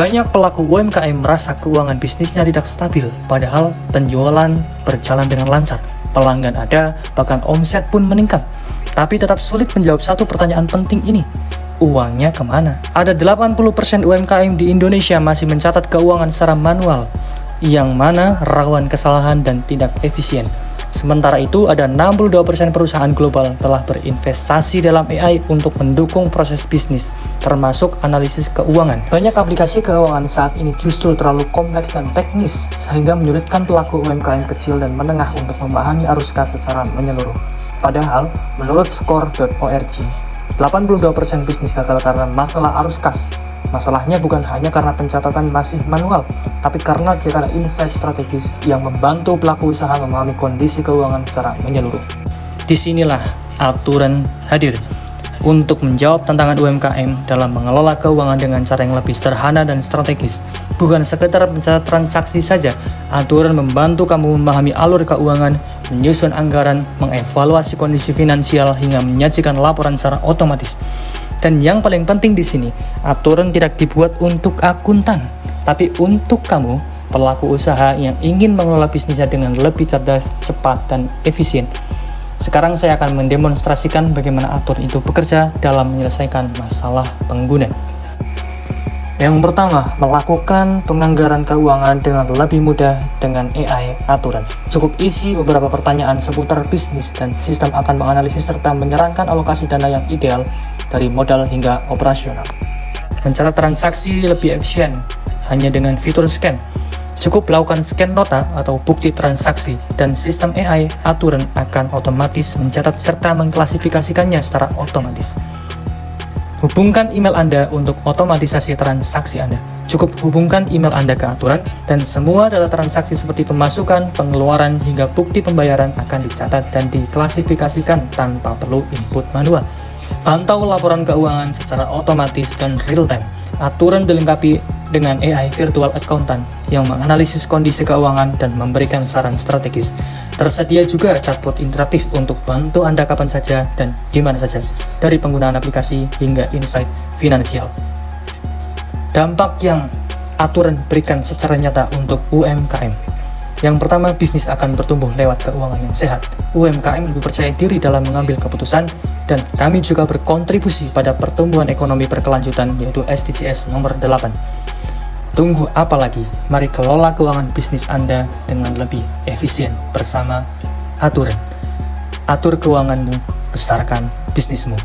Banyak pelaku UMKM merasa keuangan bisnisnya tidak stabil, padahal penjualan berjalan dengan lancar, pelanggan ada, bahkan omset pun meningkat. Tapi tetap sulit menjawab satu pertanyaan penting ini. Uangnya kemana? Ada 80% UMKM di Indonesia masih mencatat keuangan secara manual, yang mana rawan kesalahan dan tidak efisien. Sementara itu, ada 62% perusahaan global telah berinvestasi dalam AI untuk mendukung proses bisnis, termasuk analisis keuangan. Banyak aplikasi keuangan saat ini justru terlalu kompleks dan teknis, sehingga menyulitkan pelaku UMKM kecil dan menengah untuk memahami arus kas secara menyeluruh. Padahal, menurut Score.org, 82% bisnis gagal karena masalah arus kas. Masalahnya bukan hanya karena pencatatan masih manual, tapi karena tidak ada insight strategis yang membantu pelaku usaha memahami kondisi keuangan secara menyeluruh. Disinilah aturan hadir untuk menjawab tantangan UMKM dalam mengelola keuangan dengan cara yang lebih sederhana dan strategis. Bukan sekedar mencatat transaksi saja, aturan membantu kamu memahami alur keuangan, menyusun anggaran, mengevaluasi kondisi finansial, hingga menyajikan laporan secara otomatis. Dan yang paling penting di sini, aturan tidak dibuat untuk akuntan, tapi untuk kamu, pelaku usaha yang ingin mengelola bisnisnya dengan lebih cerdas, cepat, dan efisien. Sekarang saya akan mendemonstrasikan bagaimana aturan itu bekerja dalam menyelesaikan masalah pengguna. Yang pertama, melakukan penganggaran keuangan dengan lebih mudah dengan AI aturan. Cukup isi beberapa pertanyaan seputar bisnis dan sistem akan menganalisis serta menyarankan alokasi dana yang ideal dari modal hingga operasional. Mencatat transaksi lebih efisien hanya dengan fitur scan. Cukup lakukan scan nota atau bukti transaksi dan sistem AI aturan akan otomatis mencatat serta mengklasifikasikannya secara otomatis. Hubungkan email Anda untuk otomatisasi transaksi Anda. Cukup hubungkan email Anda ke aturan, dan semua data transaksi seperti pemasukan, pengeluaran, hingga bukti pembayaran akan dicatat dan diklasifikasikan tanpa perlu input manual. Pantau laporan keuangan secara otomatis dan real-time. Aturan dilengkapi dengan AI Virtual Accountant yang menganalisis kondisi keuangan dan memberikan saran strategis. Tersedia juga chatbot interaktif untuk bantu Anda kapan saja dan di mana saja, dari penggunaan aplikasi hingga insight finansial. Dampak yang aturan berikan secara nyata untuk UMKM. Yang pertama, bisnis akan bertumbuh lewat keuangan yang sehat. UMKM lebih percaya diri dalam mengambil keputusan, dan kami juga berkontribusi pada pertumbuhan ekonomi berkelanjutan, yaitu SDGs nomor 8. Tunggu apa lagi? Mari kelola keuangan bisnis Anda dengan lebih efisien bersama aturan. Atur keuanganmu, besarkan bisnismu.